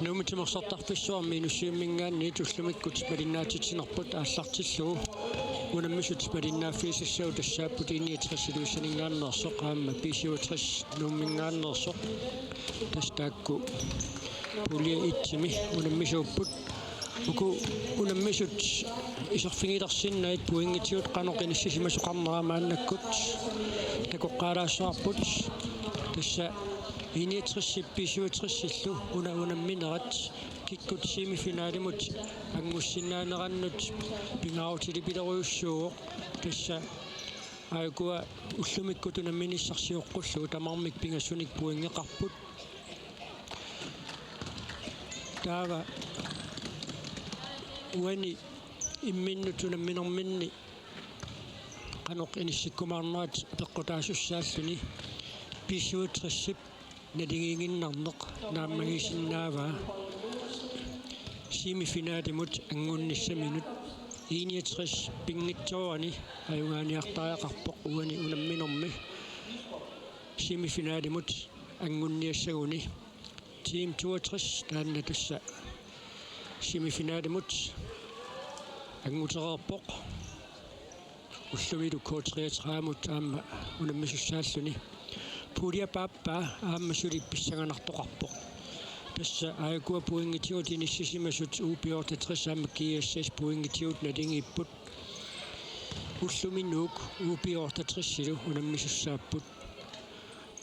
нумитимерсартарписсуарми нуссииммингаанни туллумиккут малиннаатитсинерпут ааллартиллугу унаммисут малиннааффиисассау тассааппут иниатрессилуиссанингааннерсоқ аама писиуатрес нууммингааннерсоқ тастаакку пулия итсими унаммисууппут уку унаммисут исерфигилерсиннаит пуингитиут каноқиниссисимасоқарнерамааннаккут такоққалаассаарпут тасса иниатрессипписиуатрессиллу унамминерат киккут семифиналимут ангуссиннаанераннут пингаутилипилеруйуссууоқ тасса аакуа уллумиккут унамминиссарсиоққуллу тамармик пингассуник пуингеқарпут таава уани имминнут унамминерминни каноқ иниссиккумаарнаат пеққутаасуссааллуни писиуатрессип налигингиннарнеқ нааммагисиннаава семифиналимут ангунниссаминут иниатрес пингитсоорани аюнгааниартариақарпоқ уани унамминерми семифиналимут ангунниассагуни тим 62 таанна тасса семифиналимут ангутерерпоқ уллумилу K33 таама унаммисуссааллуни пулия паппа ааммасулипписсаганартоқарпоқ тасса аакуа пуингитиут иниссисимасут УП63 аама KSS пуингитиут налингиппут уллуминнуук УП63 унаммисуссааппут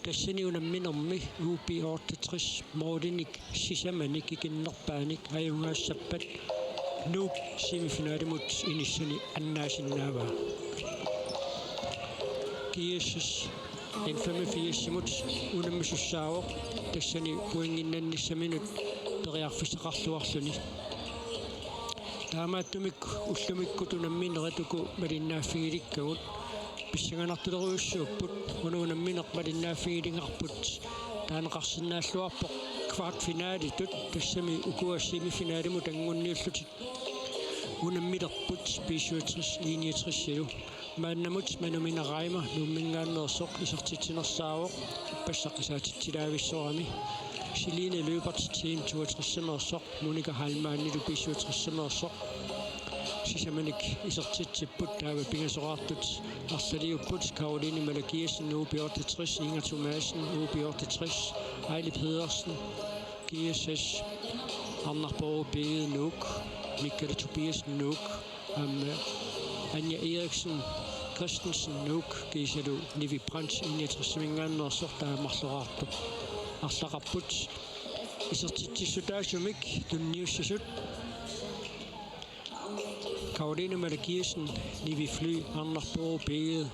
тассани унамминерми УП63 моодиник сисаманик икиннерпааник аюнгаассаппат нуук семифиналимут иниссани аннаасиннаава KSS инфамифиассимут унаммисуссаавоқ тассани пуингиннанниссаминут периарфиссақарлуарлуни таамааттумик уллумиккут унамминератуку малиннааффигиликкагут писсаганартулеруйуссууппут унамминеқ малиннааффигилингарпут таанеқарсинааллуарпоқ квартфинаалитут тассами укуа семифиналимут ангунниуллутик унаммилерпут писиуатрис иниатриссилу мааннамут мануминерайма нуммингааннерсоқ исертитсинерсаавоқ пассақисаатитсилаависсорами Celine Løbert team 62-мерсоқ Monika Halmaannilu писиуатрissамерсоқ сисаманик исертитсиппут таава пингасораартут арлалиуппут Caroline Malakiasen UP68 Inger Thomasen UP68 Ejle Pedersen GSS Anders Borg Bede Nuuk Michael Tobiasen Nuuk Anja Eriksen Christensen Nuuk Giselu Nivi Brands Inetrasmingaannersoq taamарлораарту арлақарпут исертитсисутаасумик тунниуссасут Caroline Malakiasen Nivi Fly Anders Borg Bede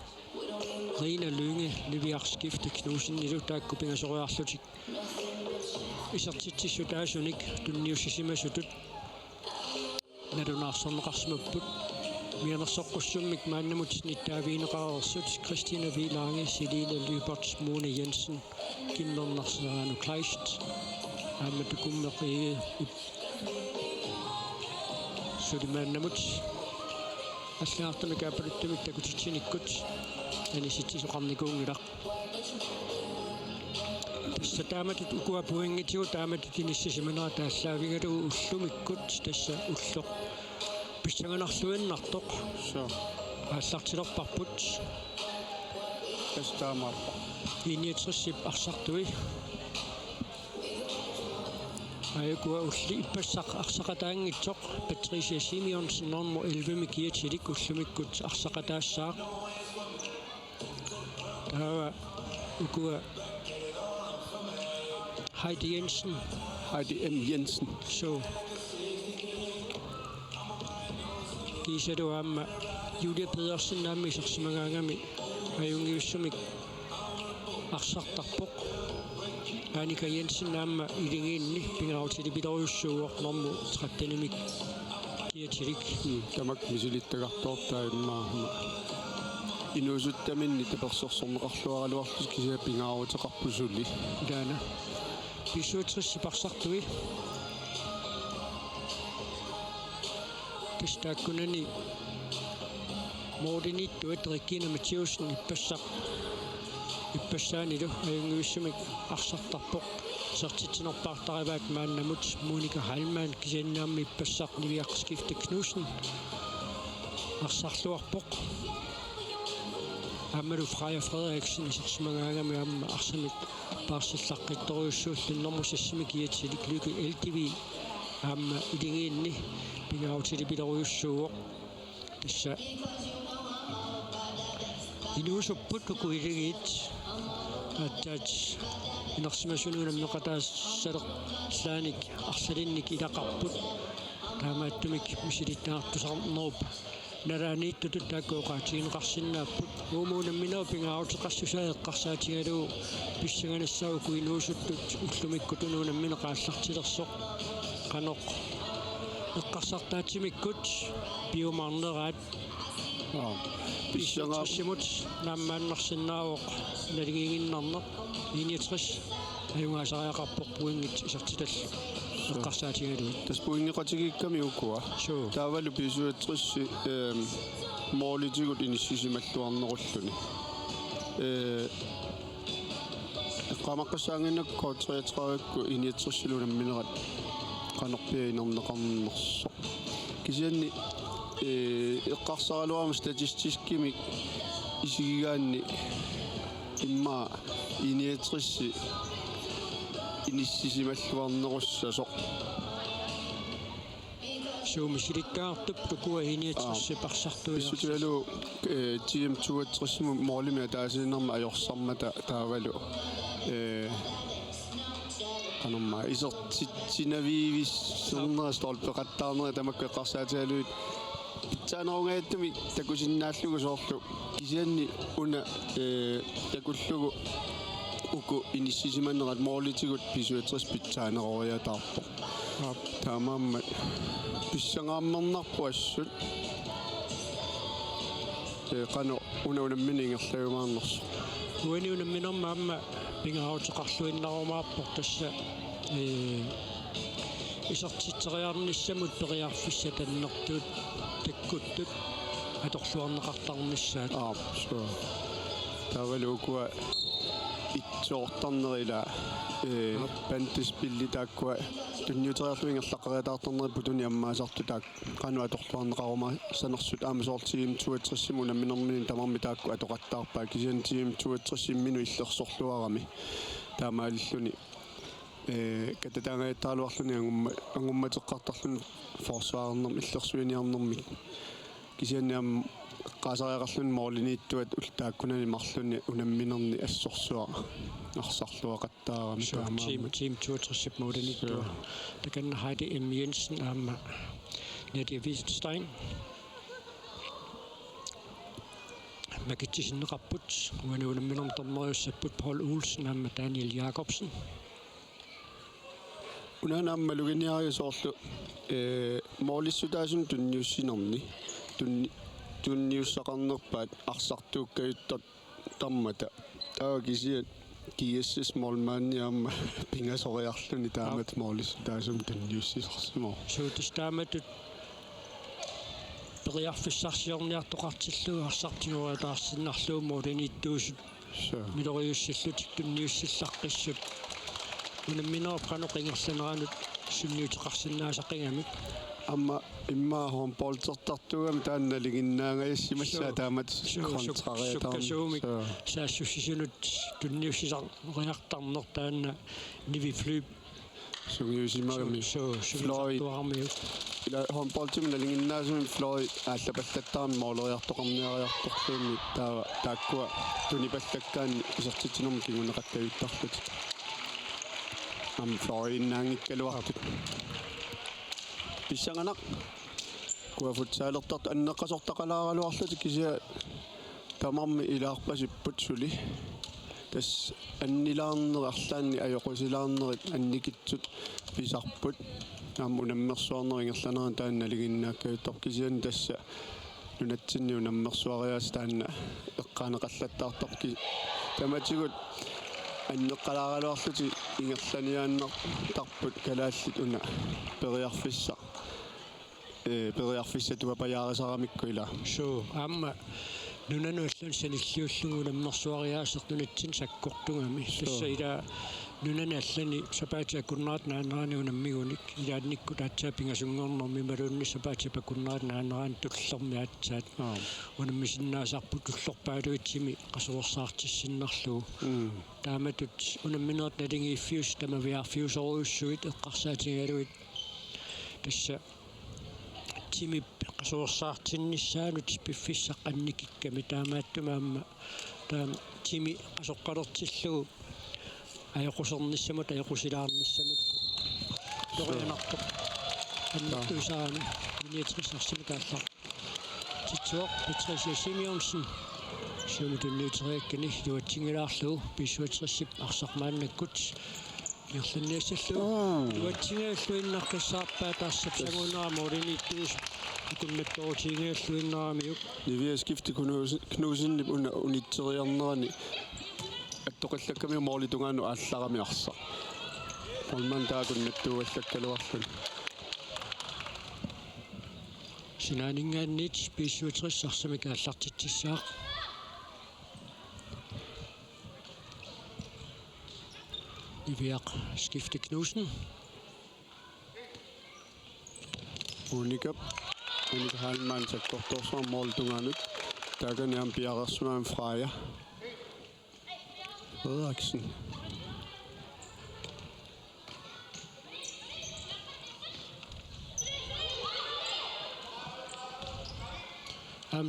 Rina Lynge Nivi Arskifte Knudsen nilu taakku pingasoriarlutik исертитсисутаасуник тунниуссисимасутут налунаарсорнеқарсимаппут мианерсоққуссуммик мааннамут ниттаавиинеқарерсут Christina Wielange Celine Løbert Mona Jensen киннернарсерану Kleist ааматукуммеқиге сулимааннамут аллаартамикаапалуттумик такутитсиниккут аниситсисоқарникуунгилақ тасса тааматут укуа пуингитиу тааматут иниссисиманера тааллаавигалугу уллумиккут тасса уллоқ писсаганарлуиннартоқ ааллартилерпарпут тастаамаарпа иниатриссип арсартуи аякуа улли иппассақ арсақатаангитсоқ Patricia Simonsen номер 11 киатилик уллумиккут арсақатаассаа таа укуа Heidi M. Jensen så Giselu amma Julia Pedersen nammi sersimagaangami ajungiussumik arsartarpoq Annika Jensen namma ilingiinni pingautilipileruyussuuq normu 13-nimik kiatilik tamak misulittagartoortaimmaarma inuusuttamini tapersorsorneqarluaraluarlus kisia pingaauteqarpusulli daana писуутриссипарсартуи кистааккунани моодиниттуат риккина матиуссен иппассаанилу аюнгуиссумик арсартарпоқ сертитсинерпаартариваат мааннамут Моника Хальман кисианнаамми иппассақ Нивиақскифте Кнуsen арсарлуарпоқ Аммалу Фрая Фредерикsen исерсимагаагами аама арсамит паарсиллаққитториуссууллуннэрму сассими киатсилик луки аама илигиинни пингаутили пилеруйуссууоқ тасса инуусуппут кукуилигиит аттаат инерсимасунуунаммеқатаас салеқлааник арсалинник илақарпут таамааттумик мисилиттаартусарнеруп наранииттуту тааккооқаатигинеқарсинааппут уумуунамминаа пингаутеқассусаеққарсаатигалуу писсаганассау куинуусуттут уллумиккутунуунаммине қааллартилерсоқ каноқ эққарсартаатимиккут биомарнераат писсагаасимут нааммааннарсинаавоқ налигигиннарнеқ 69 аюнгаасариақарпоқ пуингит исертитал эққарсаатигалуу таспуингеқатигикками укуа таавалу писуатрисси моолитигут иниссисималлуарнеруллуни эққамаққасаангиннакко 33-ку иниатсерсилунамминерат канорпиинернеқарнерсо кисианни эққарсаралуарма статистискими исигигаанни имма иниатрисси иниссисималлуарнеруссасо суумисиликкаартуп пукуа иниатрисси парсартуи писсутуалу тим туатриссиму моолимиа таасинерма аёрсармата таавалу канамма исертитсинавиивис суннера столпеқаттаарнери тамаккеққарсаатигалуит питсаанерунгаяттуми такусиннааллугу соорлу кисианни уна такуллугу уку иниссисиманнерат моолитигут писуатрис питсаанеруриатаарпо таамаамма писсангааммернарпу ассут қано унамминингерлаюмаарнерсо уаниунамминерма аама пингаутеқарлуиннарумаарпор тасса исертитсериарниссамут периарфисса таннертуут таккуттут аторлуарнеқартарнissaат соо тавалукуа итсоортарнерила пантис пиллитааккуа тунниутериарлуингерлаққариатаарторнери путуни аммаасарту таак қану аторлуарнеқарума санерсут аама соортигим туатриссимуна минермини тамарми таакку атоқаттаарпаа кисиан тигим туатриссиммину иллерсорлуарами таамааллуни кататаагаятаалуарлуни ангумматеққартарлуни форсуаарнерми иллерсуиниарнерми кисианниам qaasariaqarlun mooliniittuat ultaakkunani marlunni unamminerni assorsuа арсарлуақаттаарами таамаа team 62 mooliniittua takanna Heidi M Jensen aama Nadia Wittstein makittisinneqarput uanuunamminerm tormeriussapput Paul Olsen aama Daniel Jacobsen unaanaamma luginiariusoorlu moolissutaasun tunniussinerni tunniussaqarnerpaat arsartuukkajuttat tammata taakisiat kiissis molmaanniaamma pingasoriarluni taamat moolissutaasum tunniussisarsimoo suutistaamatut periarfissarsiorniartoqartilluu arsartiguritaarsиннарлуу mooliniittuusut miloriussillutik tunniussillaqqiссут unamminerp qanoqingerlaneranut sunniuteqarsinnaasaqingamik amma imma hon poltertartugam taannaliginnaangayassimassa taamat kontrariataarni saassussisunut tunniussisariartarner taanna nivi fly sungiusimagami Floyd ila hon poltimnalinginnaasum Floyd aallapallattaarmi mooleriartoqarniariartorluunni taakkua tunipallakkaanni isertitinermi kinguneqattavittarlut am Floyd naangikkaluartut писсанганақ куафутсаалертарт аннеққасортақалааралуарлутик кися тамарми илаарпасиппут сули тас аннилаарнери арлаанни аёқусилаарнерит анникитсут писарпут ааму наммерсуарнери ингерланеран таанналигиннааккавиттор кисиан тасса нунатсинниу наммерсуариаас таанна эққаанеқаллаттаартарки таматигут аннеққалааралуарлути ингерланиааннартарпут калааллит уна периарфисса туапаяарисарамикку ила so amma nunanuallan sanilliullugu nammersuariaasert nunatsin sakkортугами тасса ила nunani allani sapaati kunnaat naaneraani unammigunik ilaannikku taatsaapinga sungornermi malunni sapaati pakunnaat naaneraani tullermi aatsaat unammisinnaasarpu tullorpaaluitsimi qasuorsaartissinnerlugu taamatut unammineert nalingiiffius tamaviarfiusoruussuit eqqarsaatigaluit tassa timi qasuorsaartinnissaanut piffiссаққанникикками таамааттумаамма таам тими qasuqqalertillugu ajaqusernnissamut ajaqusилаарnissamut торианарпоқ аннаттуисаами миниатрисарсими тааллар титсуоқ Patricia Simonsen сумутунниутериаккани юатсингилаарлугу писсуатриссип арсармааннаккут ирланниассаллу юатсингааллуиннаркассаарпаа таассап сагунерама улиниттуус икуннаттоортингиаллуиннерамиук нивиа скифти кнусин унитсериарнерани аттоқиллакками моолитунгаanu аалларами арса олман таакуннаттуаллаккалуарлун синаанингааниит писсуутриссарсами кааллартитсissaaq нивиақ скифти кнусен уника халман саккорторсоо моолитунгаанут тааганиам пиарерсуаам фрая Frederiksen.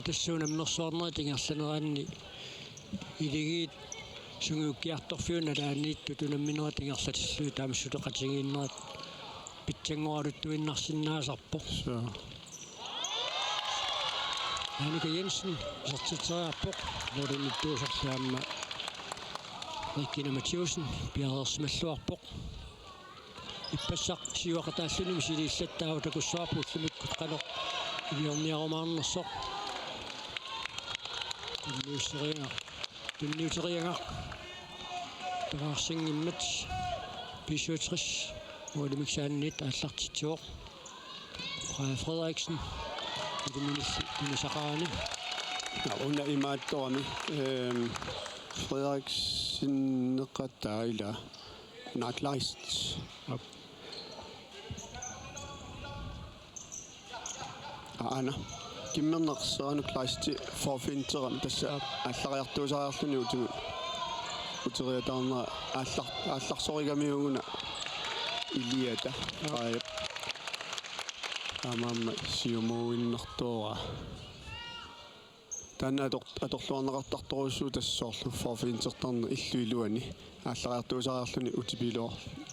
Tassuunamnersuarneri tingerlaneranni iligit sungiukkiartorfiuna laaniittu tunamminera tingerlatillu taamissuteqatigiinnerat pitsanguaruttuinnarsinnaasarpo Annika Jensen sertiteriarpoq molinittuuserluamma Rikkina Mathiusen piarersmalluarpoq ippassaq siuaqataallunimi siliillattaavu takussuarpuullumikkut qaloq iviorniarumaarnersoq tunniuterianga tavaarsinngimmat pisuutris ualimiksaannit aallartitsuoq Frederiksen tunisaqaani una imaattorami Frederiksen neqattaila nakleist ana kimmernersaanu kleisti forfinteram tassa allariartuusariarluni utugu uteriataarnera aallarsorigamiuguna iliata qaayap amamma siumuinnertoora tanna atorluarneqartartorussuu tassoorlu forfintertarne illuiluani aalлариартуусариарлүни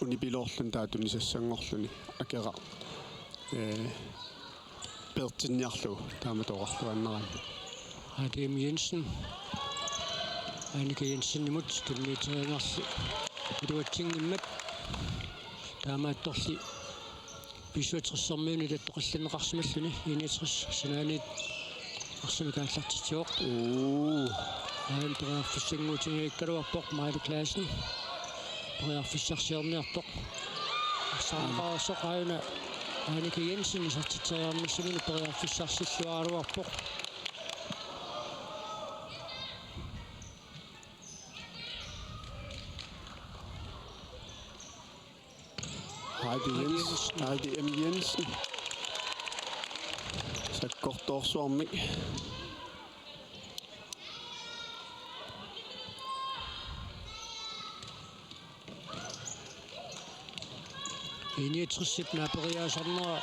унипилоорлун таатуни сассангорлүни акера пертинниарлугу тааматорарлуаннерани Adam Jensen Annika Jensen imut tunniuteriangarlu iluatsinngimmat таамаатторли писуатерсэрмиуни таттоқалланеқарсималлуни иниатерс синаанит арсами кааллартитсуоқ аамтерааффиссангуутингииккалуарпоқ маалу клаасен периарфиссарсиорниартоқ саамаасоқаана Annika Jensen сартитериармассамини периарфиссарсиллуаалуарпоқ Heidi M. Jensen sakkortorsuarmik иниатерсип наапериаасарнера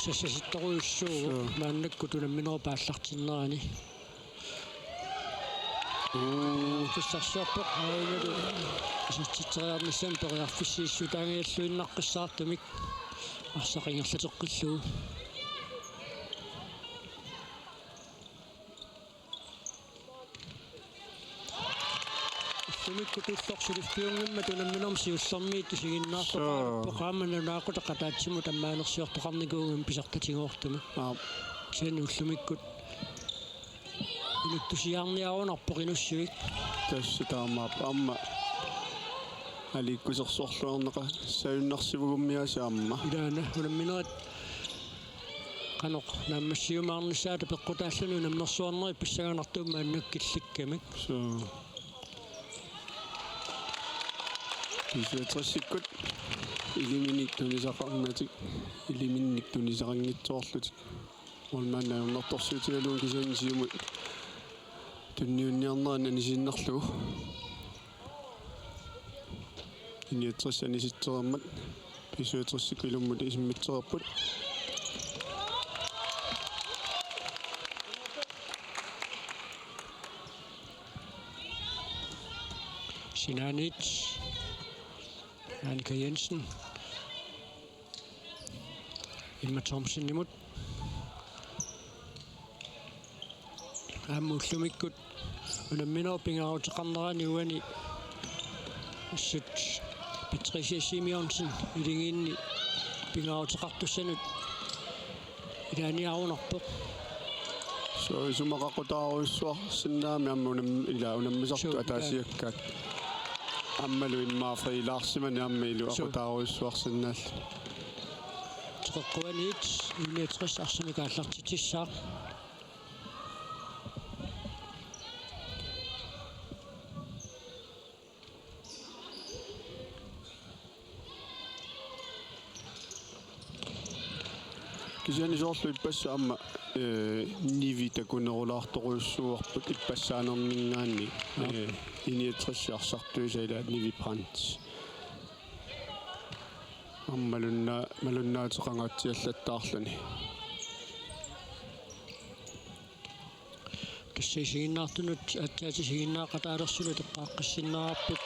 сассаситторуйуссуугу мааннакку тунамминера пааллартиннерани киссарсуарпоқ аалу сартитериарниссам периарфиссииссутаангиаллуиннаққиссаартумик арсақингерлатеққиллугу сумикку туссорсулиффиунгимма тунамминерм сиуллермиит тисигиннаартоқаалуппо qaamana naaqutaqataatsimу таммаанерсиортоқарникуугам писартатигоортума сен уллумиккут инуттусиарниаруунарпоқ инуссуик тассутаамаап амма аликкусерсорлуарнеqa саюннарсивугуммиасаамма илаана унамминерат каноқ наммассиумаарнissaата пеққутааллуни унамнерсуарнери писсаганартуумма аннуккилликкамик писуатриссиккут илиминик тунисақарнатик илиминник тунисақангитсоорлутик улмаанаернэрторсуутигалуун кисаанисиумут тунниунниарнеран анисиннарлугу иниатриссаниситсеэрмат писуатриссикку илуммут исиммитсеэрпут Sinanic, Annika Jensen, Emma Thomsen imod. Ammullumikut unamminorpingaarutiqarnerani uani assut Patricia Simonsen ilingiinni pingaarutiqartussanut ilaaniarunerpoq so isumaqaqutaaruissuar sinnaami ammunam ila unammisartu ataasiakkaat аммалу иммаафрилаарсимани аммаилу акутааруиссуарсинаал тrekkuaniit инетрис арсимикааллартитиссаа кисианисоорлу иппасса амма нивита кунерулаарторуйссуарпут иппассаанернингаанни иниатриссиарсартуисаила ниви пранц малуннаатеқангаатсиаллаттаарлани киссисигиннаартунут атсаатисигиннаақатаалерсулу теққааққиссиннаараппут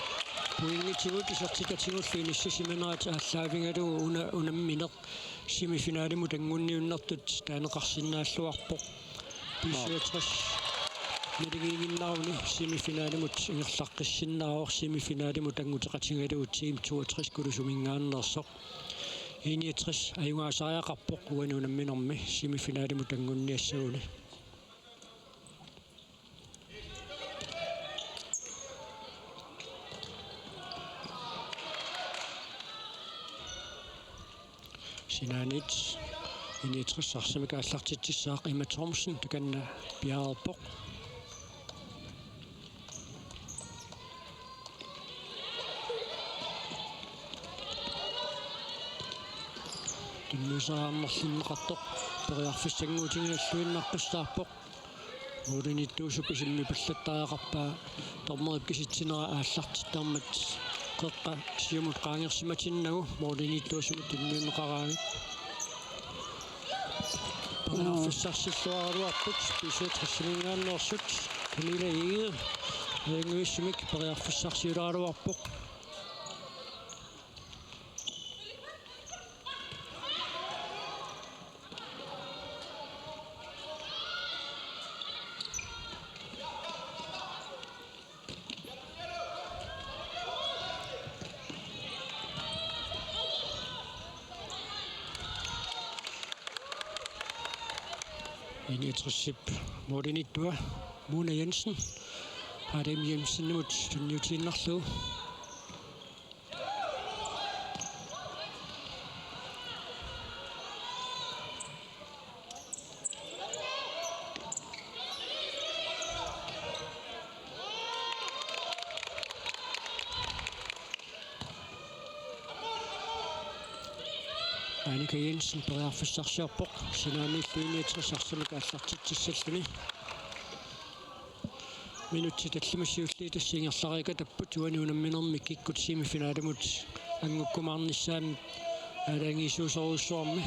пуингитигут исертикатигуллу иниссисиминаат ааллаавингалугу унамминеқ семифиналиму тангунниуннартут таанеқарсинааллуарпоқ писуатрис милигигиннааруни семифиналимут ингерлаққиссиннаарор семифиналиму тангутеқатингалугу тим 62 кулусумингааннерсоқ иниатрис аюнгаасариақарпоқ уани унамминерми семифиналиму тангунниассагуни Sinanic иниатрис арсимикааллартитсаақ Emma Thomsen таканна пиаарпоқ туннусааммерлиннеқартоқ периарфиссангуутингиаллуиннарпассаарпоқ уулинитtuussup исимми паллаттариақарпаа тормерип киситсинера ааллартиттармат қеққа сиумут qaangersimatinnagу уулинитtuussup тунниунеқараами периарфиссарсиллуаруарпут писуатриссимингааннерсут Camilla Ege ингуиссимик периарфиссарсиулааруарпоқ Inetrissip Mordenittua Mona Jensen Adam Jensen nimut tunniutiinnerlugu Annika Jensen периарфиссарсиарпоқ синааниллуиниатрисарсимикааллартитсиссаллуни минутти таллимассиуллии тассингерларика таппут уани унамминерми киккут семифиналимут ангуккумаарниссаами алангисуусоруссуарми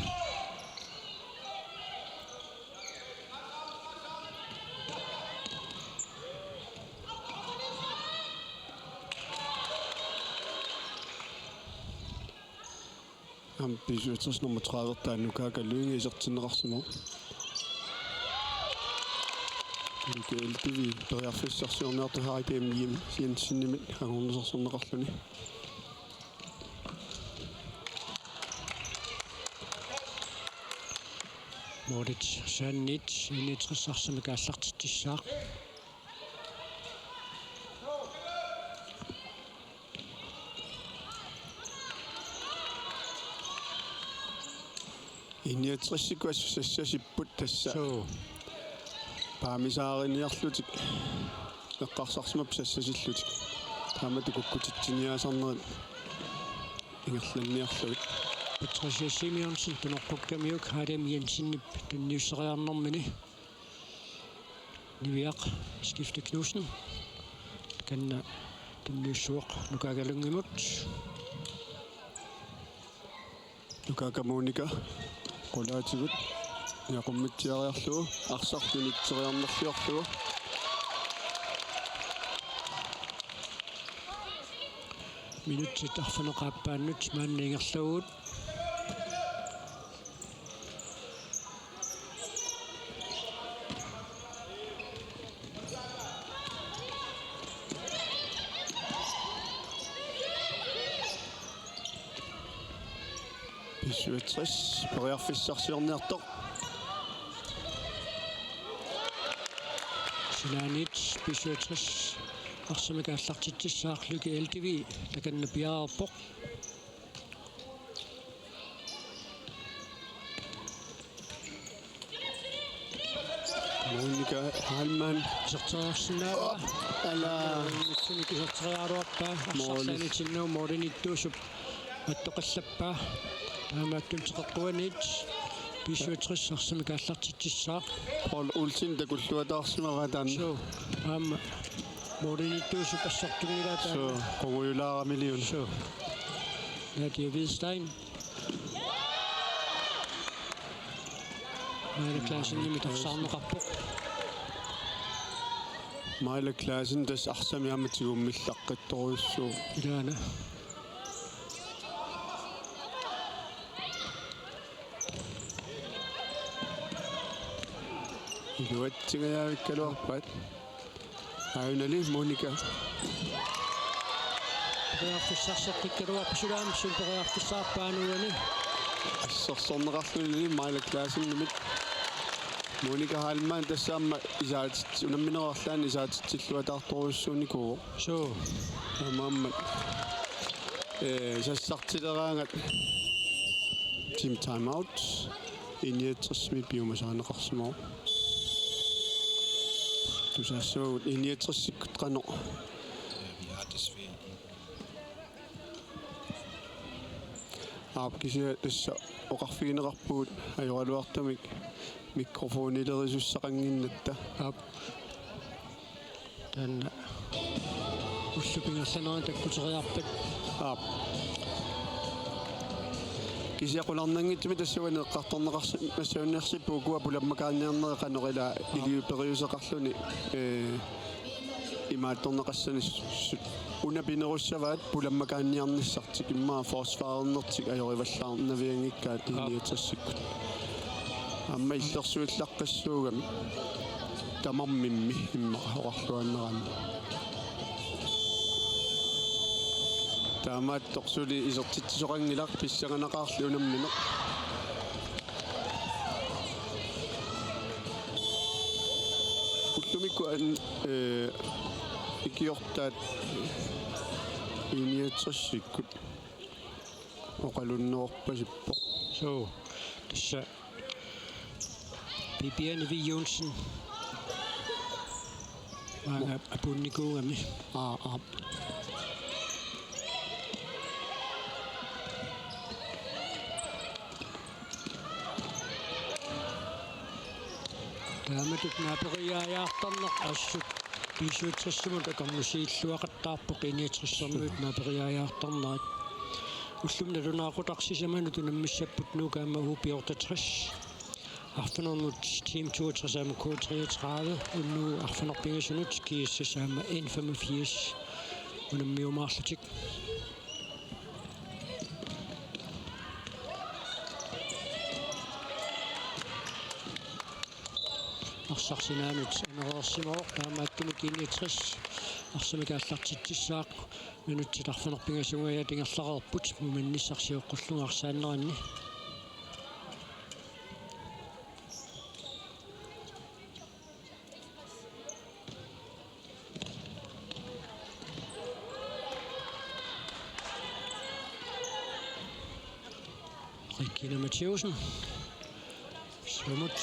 Pisuatris nummer 30 taannukaaka luingiisertinneqarsimu iltivi periarfissarsiorniartuhaaripiam yim Jensenimit angornisersorneqarluni Modit Sannit inetrissarsimikaallartittissaaq иниатрissikuassassasipput tassa paamisaarinniarlutik eqqarsarsimap sassasillуtik таамату куккутитсиниаасарнерит ингерланниарлугит Patricia Simonsen tunorpukkamiuk Adam Jensen tunniusseriarnermini niviaq Skifte Knudsen kanna tunniussuoq nukagalungimut Nukaka Monika qulaatigut yaqummitsiariarlugu arsartunitseriarnerluarlugu minutsit arfaneqaappaannut maanniingerlugut Pisuatris pariarfissarsiorniartoq Silanits pisuatris arsamikaallartitsissaarluki LTV takanna piaarpoq Monika Halman serteriarsinnaava ala nitsumiki serteriaruarpa arsarsanitinnu morinittuusup аттоқаллаппаа таамааттум теққуанит писуатрис арсамикааллартитсissaaq Paul Olsen такуллуатаарсимава таанна so morinittuusup ассартунгилаа so таа qonguyulaaramiliun so Nadia Hvidstein Maila Klaasen nimitarsaarneqarpoq Maila Klaasen tas arsamiammatigummillaqqittoroissuu ilaana Iluatsigayavikkaluarpat Aunali Monika Perearfissarseqikkaluarpasulaam sulperearfissaappaanuani Assorsorneqarluni Maila Klaasen nimit Monika Halman tassaamma isaatit unamminerarlaani isaatitsilluataartoruissuunikuu so amaammat sassartileraangat team time out iniatsersmi biumasaaneqarsimoo tusaassaugut iniatsersikkut qano Vi har desværre. aapkisia tassa oqarfigineqarpugut ajoraluartamik mikrofoonilerisusseqanginnatta aap tanna ullupingerlaneraan takkuteriarpat aap kisiaqularnanngitsumi tassavane eqqartorneqarsi massaunniarsippu kuwa pulammakaanniarneqanoqila iliuperiuseqarluni imaattorneqassani unapinerussavaat pulammakaanniarnissartik immaa forsvaarernertik ajorivallaarnaviangikkaat iniatersikkut amma illersuillaqqassuugami tamarmimmi immaoqarluannerami taamaat torsuli isertitsisoqangilaq pissanganaqaarli unammine ullumikku an ikiortaat iniatersikkut oqalunnerorpasippo so tassa Bibiane V. Jonsen Maanga apunnikuungami taamatut naaperiaajaartarneq assut piisuutrissumut akornusiilluaqattaarpoq iniatrissarnuut naaperiaajaartarnerat ullumna lunaaqutaqsisamanut unammissapput nuukaamma huupiortatris arfanermut team 62 saama K33 unnu arfanerpingasunut kiissa saama N85 unammiumaarlutik арсарсинаанут анерерсимооқ таамааттумик iniatris арсамикааллартитсissaaq минутсит арфанерпингасунгая тингерлақарпут муманниссарсиоққуллунга арсааннеранни Regina Matheusen svømmet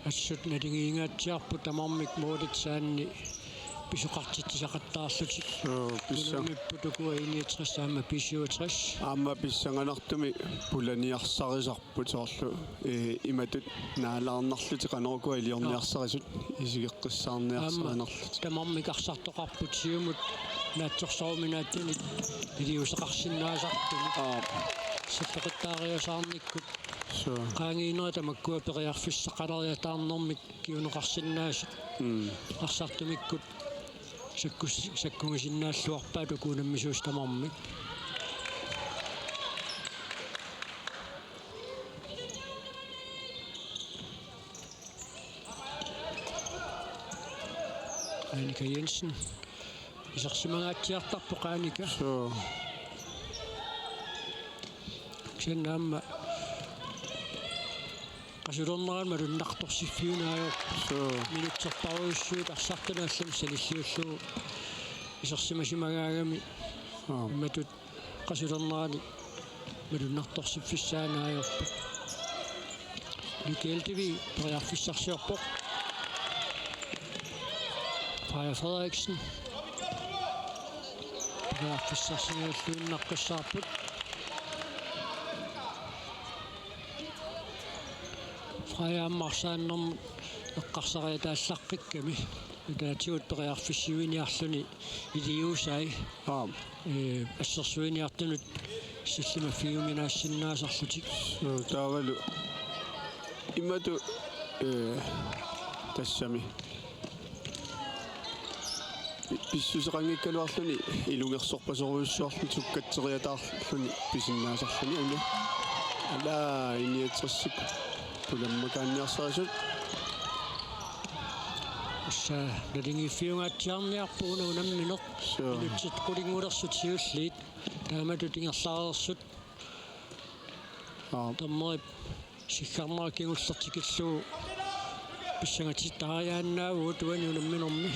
ассут налингиингаатсиарпу тамармик моолитсаанни писоқартитсақаттаарлутик писсамиппутуку иниатсассаама писиутрис аама писсанганартуми пуланиарсарисарпут соорлу иматут наалаарнарлути канерукуа илиорниарсарисут исигеққиссаарниарсаринарлут тамармик арсартоқарпут сиумут наатсорсоруминааттуник илиусеқарсинаасартуни саппеқиттаариусаарниккут qaangiinera tamakkua periarfissaqalariataarnermik kiuneqarsinnaasut арсартумиккут саккугисиннааллуарпаа тукуунаммисуус тамармик Annika Jensen исерсимагаатсиартарпо qaanика ксеннаамма qasulerneraan malunнartorsifiunaajor minutserparuissuut arsartanaallami salilliullugu isersimasimaгаagami matut qasulernerani malunнartorsiffissaanaajorput Lukeltivi periarfissarsiorpoq Freja Frederiksen periarfissarsiuulluunnaqqissaarput Freja ammarsaannerm eqqarsariataallaqqikkami taatigut periarfissiuiniarluni iliusai assersuiniartunut sallimaffiuminaassinnaasarlutik taavalu imatu tassami pissuseqangikkaluarluni ilungersorpasoruussuarlu tukkatseriataarluni pisinnaasarluni uni ala iniatsersik pulammakaaниарсарисут ssa налингиффиунгаатсиарниарпууна унамминеқ илутсит qulingулерсут сиуллиит тааматут ингерлаарерсут тамморип сиккарнераккингуллертикиллуу писсангатиттаариааннаавуу туани унамминерми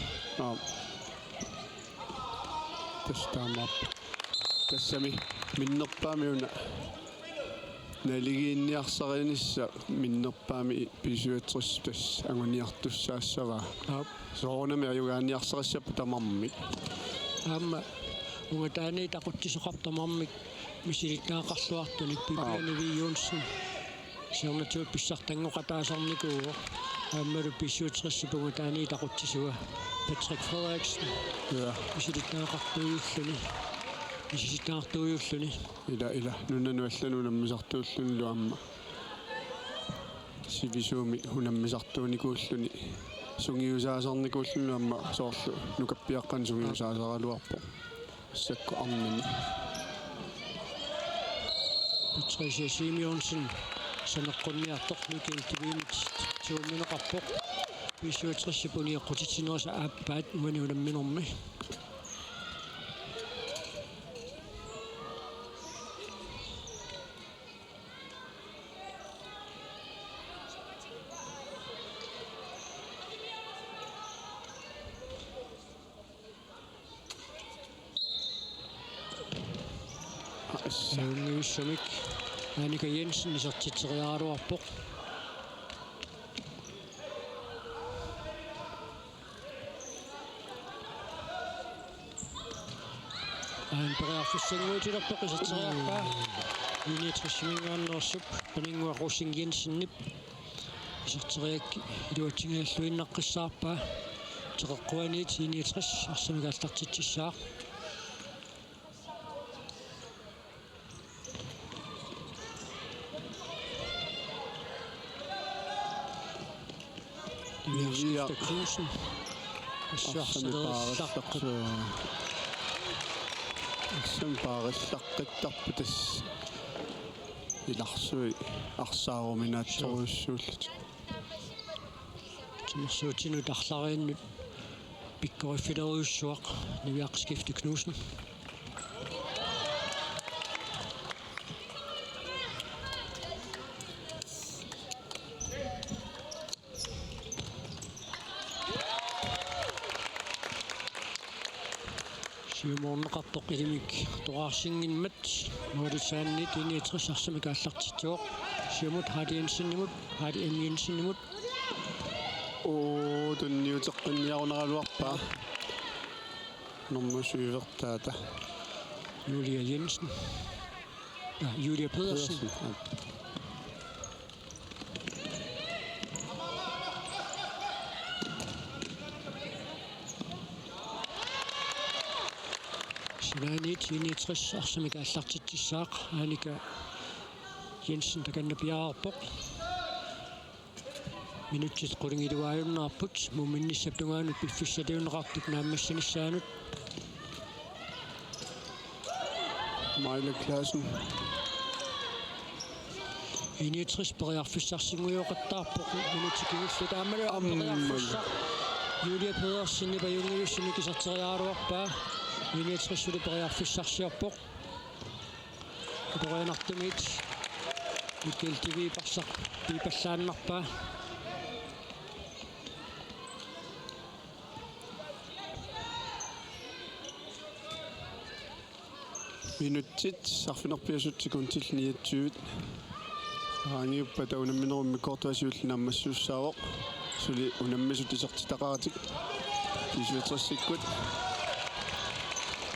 тастаамап тассами миннерпаамиуна налигиинниарсаринисса миннерпаами писуатрис тас агуниартуссаассава соорнами аюгаанниарсариссаппу тамармик аама угатаани тақутсисоқартамармик мисилиттаақарлуартуник пипиани Jonsen сиорнатуут писсартангоқатаасарникуу ааммалу писсуутриссипугу таани тақутсисуа Patrick Frederiksen мисилиттаақартуйуллуни иситаартуйуллуни ила нунануалланунаммисартууллунлу аама сивисууми хунаммисартууникууллуни сунгиусаасарникууллуну аама соорлу нукаппиаққан сунгиусаасаралуарпо сакку арнани Patricia Simonsen санеққунниартоқлукилтивимит тууминеқарпоқ писуутриссипуниэққутитсинерса ааппаат маниунамминерми Nuussamik Annika Jensen isartiteriaaruarpoq periarfissanguutilerpoq isarteriarpaa initrissimingaannersup paningua Rosing Jensennip isarteriakki iluatsingaаллуиннаққиссаарпаа теқэққуаниит initriss арсамигааллартитсissaaq Ja, Knudsen. Сэмпаариллаққиттарпутас иларсуи арсааруминаатсоруйуссууллут тимэрсуутинут арларииннут пиккориффилеруйуссуақ нивиақскифти Knudsen Сиуморнеқартоқ илимик туаарсингиммат моодисааннит иниатрисарсамикааллартитсуоқ сиумут Hardy Jensenнимут Hardy Jensenнимут tunniuteqqinniaruneraluarpa normasuivertaata Julia Jensen. Ja, Julia Pedersen. Sinanit 69 arsamika allartitsissaaq Annika Jensen takannapiaarpoq minutsit qulingiluaajunnaarput muminnissaptungaanut piffissatiunneqartuk naammassanissaanut Maile Klassen 69 periarfissarsingujoqattaarpoq minutikingullu taammalu periarfissa Julia Pedersen ipajungilussini kisarteriaaruarpaa 69 periarfissarsiarpoq Torianartumit Mikkel TV parsaq piipallaannarpaa minutsit sarfinerpiasutsikun tillniatsuut aaniuppa taunamminerummi kortuasiullinammassuussaawoq suli unammisut isertitaqaratik isuutersikkut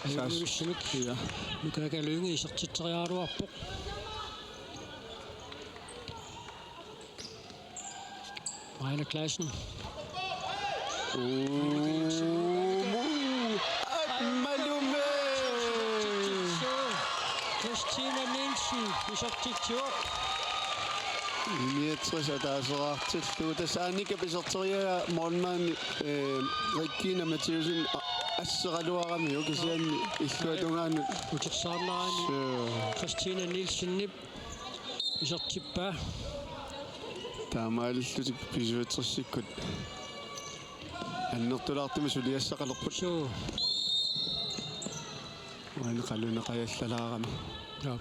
Ayulussimik ja Mikakalungi isertitteriaaruarpoq Maile Klassen Malume Christina Nielsen isertitsuoq Mietris ataaseraartillu tasaanika piserteria mormaani Rikkina Mathiusin asseraluarami ukisianni illuatungaanut utersaarnaraani Christina Nielsen nip isertippaa таамааллутик писуутсерсиккут аннертулаартими сулиассақалерпут ваана қалунеқаяллалаарами ja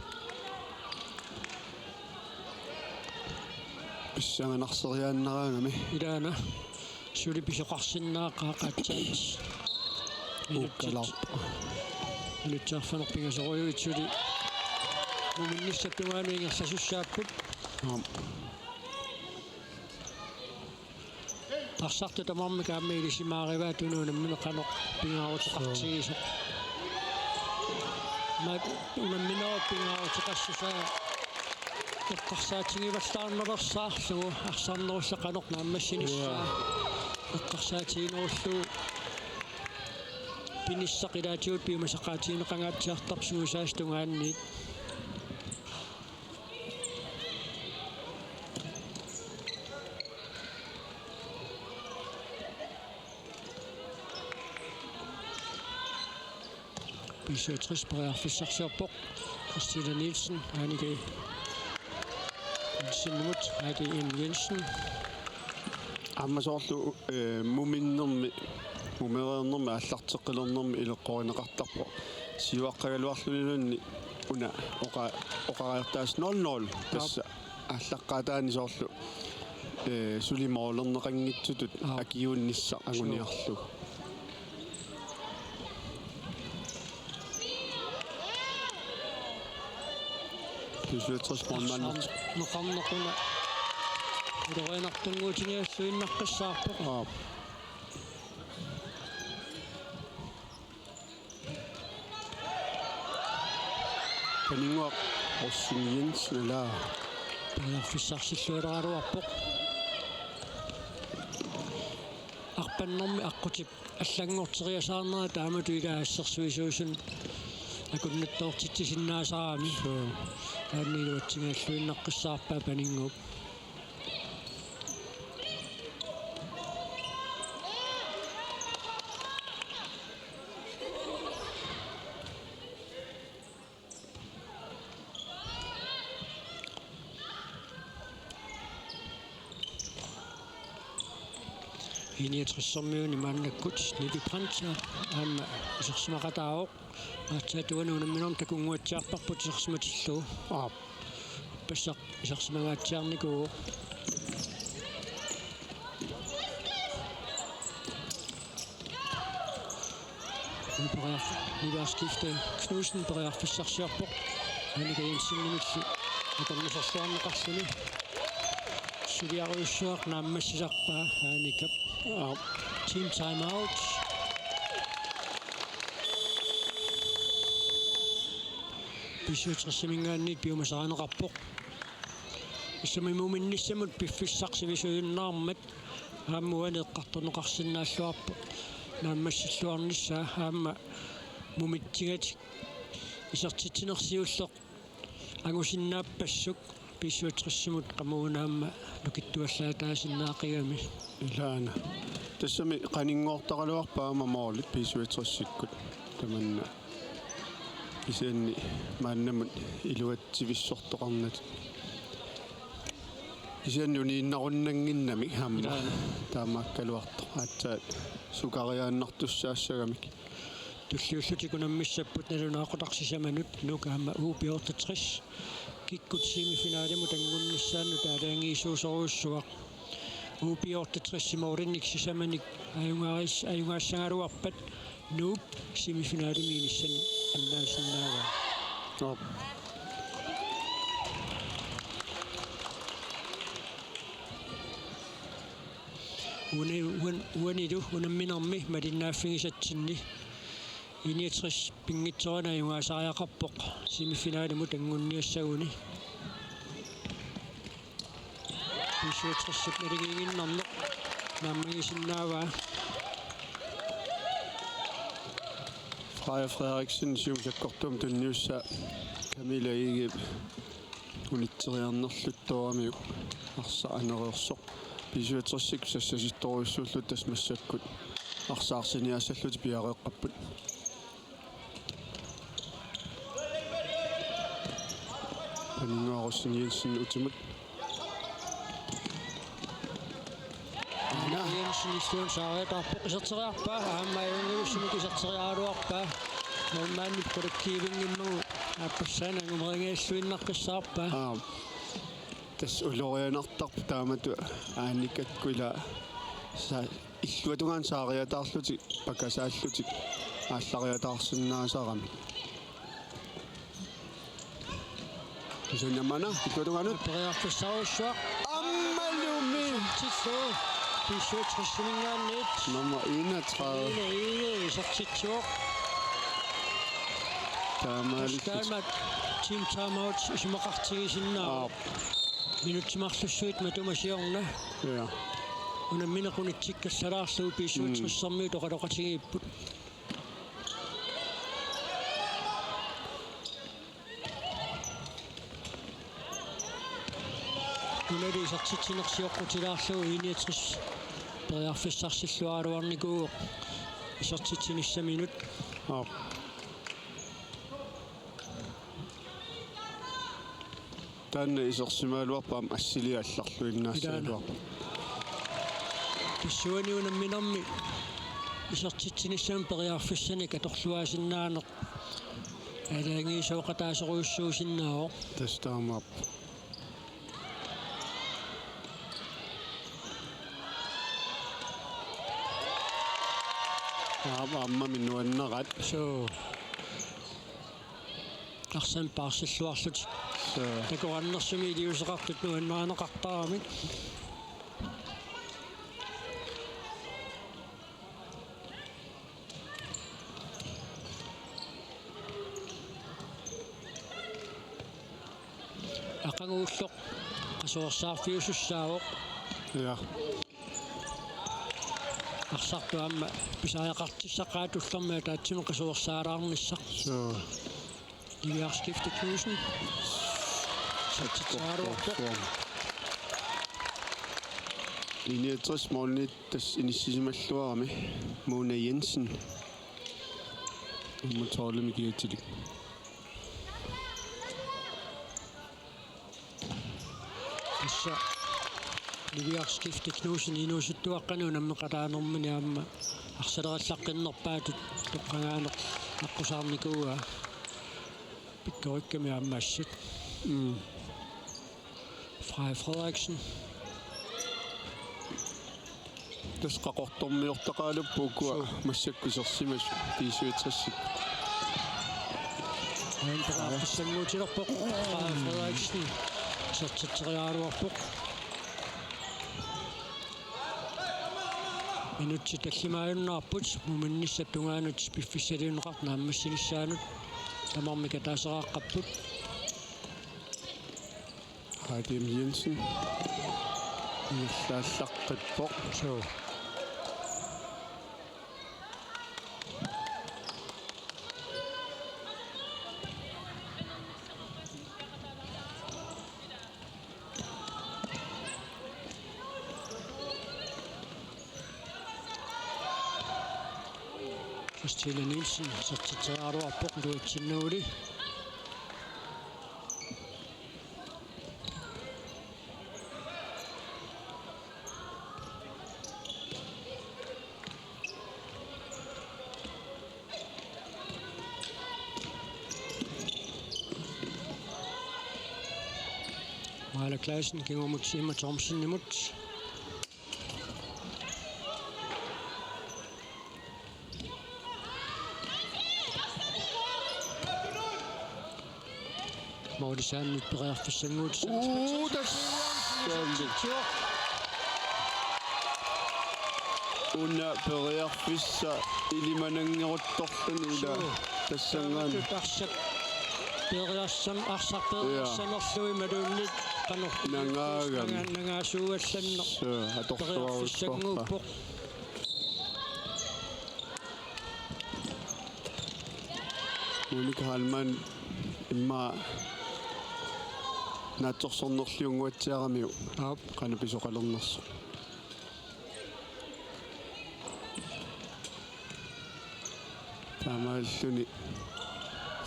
писсанганарсериааннараангами ilaana suli pisoqarsinnaaqaaqaatsaat уккаларпа илутсаарфанерпингасоруйуит сули муминниссаттугаanu ингерсасуссааппут Tarsartu tamarmi kaammiilissimaaриваа tunuunammi qanoq pingaaruteqartigisu mat unamminerup pingaaruteqassusaa eqqarsaatigivallaarnerersaarlugu arsaarnerussa qanoq naammassinissаа eqqarsaatiginerullu pinissaqilaatigut piumasaqaatigineqangaatiartarsugusaastungaanniit Pisøtris periarfissarsiarpoq Christina Nielsen Annika Jensen mut Heidi M Jensen аммасоорлу муминнерми мумереернерми аллартеққилернерми илеққоринеқартарпо сиуаққагалуарлунилунни уна оқариартаас 00 тасса аллаққатаани соорлу сулимоолернеқангитсутут акиууннисса агуниарлу писуутсерс морманнерт неқарнеқуна Torianartunguutigiassuinnaqqissаарpoq Penningwaq Rossing Jensen la periarfissarsilluileraluarpoq arpannermi aqqutip аллангортериасаарнера таамату илаассерсуисууsun акуннаттоортитсиннаасараами аанниилуатсигааллуиннаққиссаарпаа панингуп Iniatrissormiuni maannakgut nipiprantia aamma isersimaqataaoq aatsatuanu unamminorm takunguatsiarparput isersimatillu passaq isersimangaatsiarnikugu Nivaskifte Knudsen periarfissarsiarpoq Annika Jensen nimillu akammisorluarneqarluni Suliarusuaq naammassisarpaa aanikap. Team time out. Pisuutersimingaanniit piumasaaneqarpoq. Issamimuminnissamut piffissaqsivisuunnaarmat aammuani eqqartorneqarsinnaalluarpoq. Naammassilluarnissaa aamma mumittigat isartitinersiulleq angusinnaappassuk pisuuterissimut qamuunaamma lukittuallaataasinnaaqigami ilaana тассами qaningoortaqaluarpaama moorlit pisuuterissikkut tamanna исианни мааннамут илуатсивиссортоқарнат исианни унииннаруннангиннами хаамма таамааккалуарто аатсаат сукариааннартуссаассагамик туллиуллутикунаммиссаппут налунаақутарсисаманут нукаама УП-63 киккут семифинаалиму тангуннissaanну таалаангиисуусоруuссуақ УП-63 симооринник сисаманик аюнгаассангалуарпат нууп семифинаалимииниссани аннаасиннаава уанилу унамминарми малиннааффигисатсинни иниатрис пингитсерана аюнгаасариақарпоқ семифинаалиму тангунниассагуни писуутриссут налигингиннарнеқ нааммагисиннааваа Freja Frederiksen siumusakkortum tunniussa Camilla Igeb unitseriarnerluttooramiu arsa anereersoq pisuuterissik sassasittoruissuullut tasmassakkut arsaarsiниассаллути пиареэққаппут панингаарусин Jensen утимут Jensen istuen saareetarpoq isarteriarpaa ааммаюнгуссимик isarteriaaluarpaa нормаанни коллективингиммагу ааппассаана ангумерингаассуиннарпассаарпаа тас улорианартарпу таамату aannikakkuila са иллуатунгаан саариатаарлутик пакасааллутик ааллариатаарсинаасарами исуннамана иллуатунгаанут периарфиссаруссуақ аммалуми тисоо писуутриссимингаанниит номер 31 isartitsuoq таамаалит team time out исумақартигисиннаа минутсимарлуссуит матумасиорна я унамминеқунитсиккассалаарлуу писуутриссармиу тоқалоқатигииппут унари исартитсинерсиоққутилаарлуу иниатрис периарфиссарсиллуалуарникуу исартитсиниссаминут таанна исерсимаалуарпаам ассилиалларлу иннаассалуар писсуани унамминарми исартитсиниссам периарфиссани каторлуасиннаанеқ алаангиисоқатаасеруйуссуусиннао тастаамаап амма минуаннерат so арсан парсиллуарлут такораннерсуми илиусеқартут нуаннаанеқартарамик ақангууллоқ қасуорсаарфиусуссаавоқ я арсартуамма писааяқартиссақаатуллэрмаа таатсиме қасуорсаалаарниссақ so Liviarskifte Knudsen. Linje 60 målnit tas initiisimalluarami Mona Jensen. Ummatoolle mikiatilik. Issa Liviarskifte Knudsen inusuttuaqqanu nammeqalaanermini aamma arsalerallaqqinnerpaatut toqqangaaneq аққусаарникууа Pikkerykkami аммассат Freja Frederiksen tas qaqortormiortaqaaluppuukua массаккусерсимас писуутрассик Freja Frederiksen сертитсериааруарпоқ Minutsi tallimaajunnaarput muminnissa tungaanut piffissaliunneqart naammassinissaaanut tamarmika taaseraaqapput Radim Jensen Illaallaqqitpoq so Christina Nielsen sertiteraruarpoq luutsinnuuli Maala Clausen kingormut Emma Thomsen nimut Mordisan nyt perearfissanguut Una periarfissa ilimanangeruttorlun ila tassangaan tarsak periarsam arsarperiarsanerlui maluunnit nangaagam nangaasuuallanner atortuarussorpa Monika Halman imma naatsorsornerliunguatsiaramiu aap qanapisoqalernerso Tamaalluni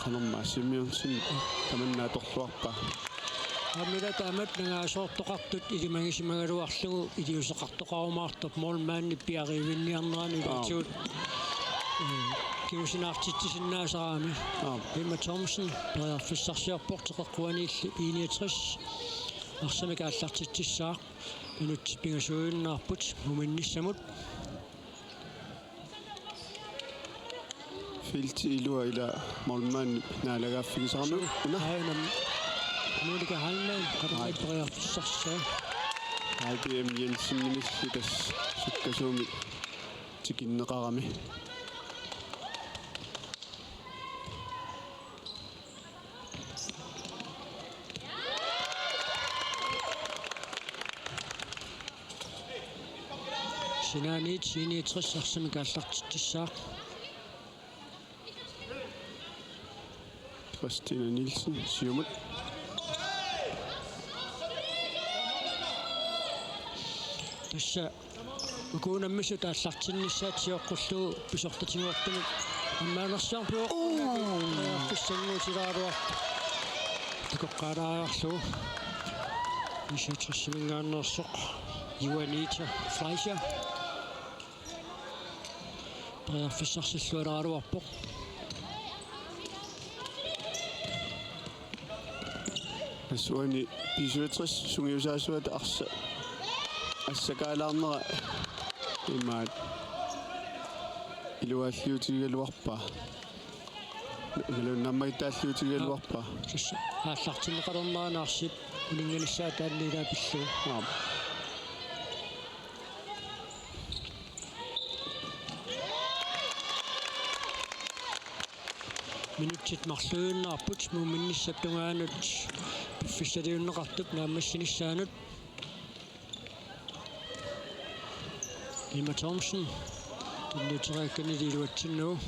qanerma Simeonsen tamannaatorluarpa Amila taamat nangaasoortoqartut ilimangisimangaluarlugu iliuseqartoqarumaartup moolmaanni piarivinniarnerani ilatuut kiusinaartitsisinnaasaraami Emma Thomsen periarfissarsiarporteqeqquaniilli 61 arsamika аллартитсissaaq minut pingasuuinnaarput muminnissamut Filti ilua ila moolmaanni naalagaaffigisarnu Ainam Monika Halman qadamait periarfissarsaa Radim Jensen minilli tas sukkasuumi tikinneqarami Sinaaniit 69 arsamika аллартитсissaaq Christina Nielsen siumut tassa ukuunammisu taallartinnissaatiorqullugu pisortatinuartunut аммаанерсиарпио фиссангуутилааруар тикоққаалаарарлу ишитрсимингааннерсоқ Juanita Fleischer фиссарсиллуалааруарпоқ асуани писуэтрис сунгиусаасуат арса ассакаалаарнера имаат илуааллиутигалуарпа налуннаммагитааллиутигалуарпа тасса ааллартиннеқалернаанаарсип улингалиссаа тааллилаа пиллу минутит марлуиннаарпут муминниссаптунгаанут фиссалиуннеқартуп наамассинissaanут Emma Thomsen туннутерааккани лилуатсиннуу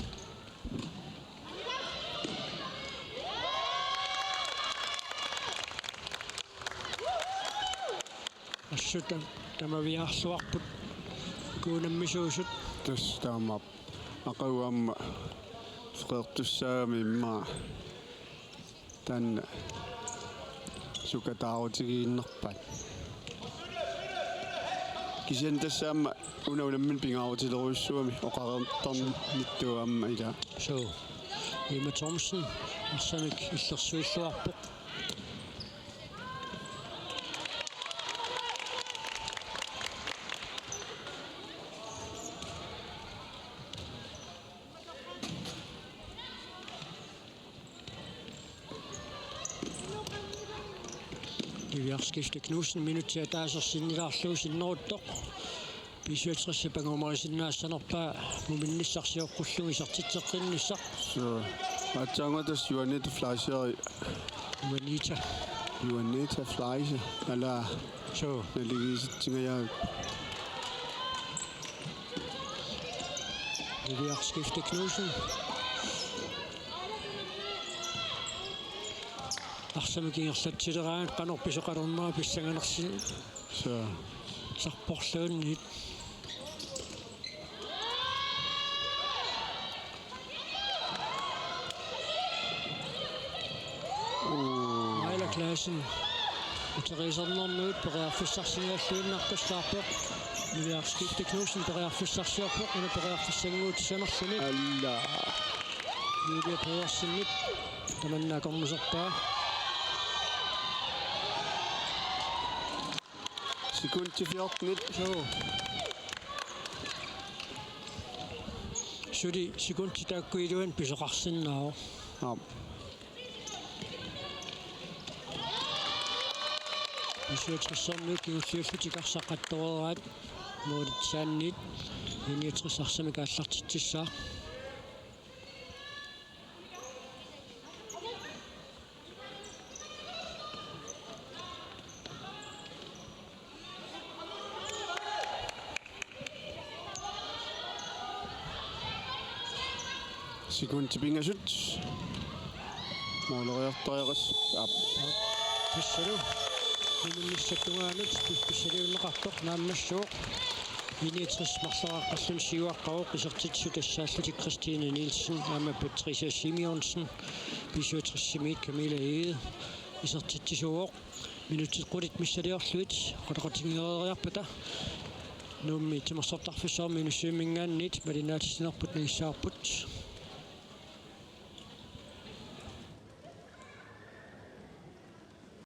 ассута тамавиарлуарпут куунаммисуусут тас таамап ақауамма фреэртуссаагами имма танна сукатаарутигииннерпат кисен тассаама унауламмин пингаарутилеруйуссуами оқарерторниттуамма ила so Emma Thomsen арсамик иллерсуиллуарпоқ Skifte Knudsen minut til at der er så sindet der slås i Nordok. Pisuatrisse pangomarisinnaassanerpaa muminnissarsiorqullugisartitseqqinnisaq so atsaangatas Juanita Fleischer umanita Juanita Fleischer ala so naligisitsingajaak Liviaqskifte Knudsen арсамикингерлатсилераан канорписоқалернаа писсанганерси so сарпорлууннит Майла Клаасен утерисернэрнуут периарфиссарсингааллуиннаркассаарпоқ Liviaqskifte Knudsen периарфиссарсиорпоқ уна периарфиссангуут санерлуни alla Julia Pedersenit таманнаакорнусерпаа sekund til 14 so Sudi sekunti taakkuiluan pisoqarsinnaa ja Pisuatrissarnuut kiulliullutiqarsaqattoreeraat muulitsaannit iniutrissarsamik aallartitsissaa sekund til pingasut mooleriartoriaqas Pissalu minissattungaanut pissaliunneqartoq naammassuu iniutrissmarleraqqallun siuaqqaruq isertitsu tassaallutik Christine Nielsen aama Patricia Simonsen pisuatrissimiit Camilla Ede isertitsisuuq minutit qulit missaliorluit qataqatingereeriarpata nummi timersortarfissaar minusuumingaannit malinaatissinerput nagissaarput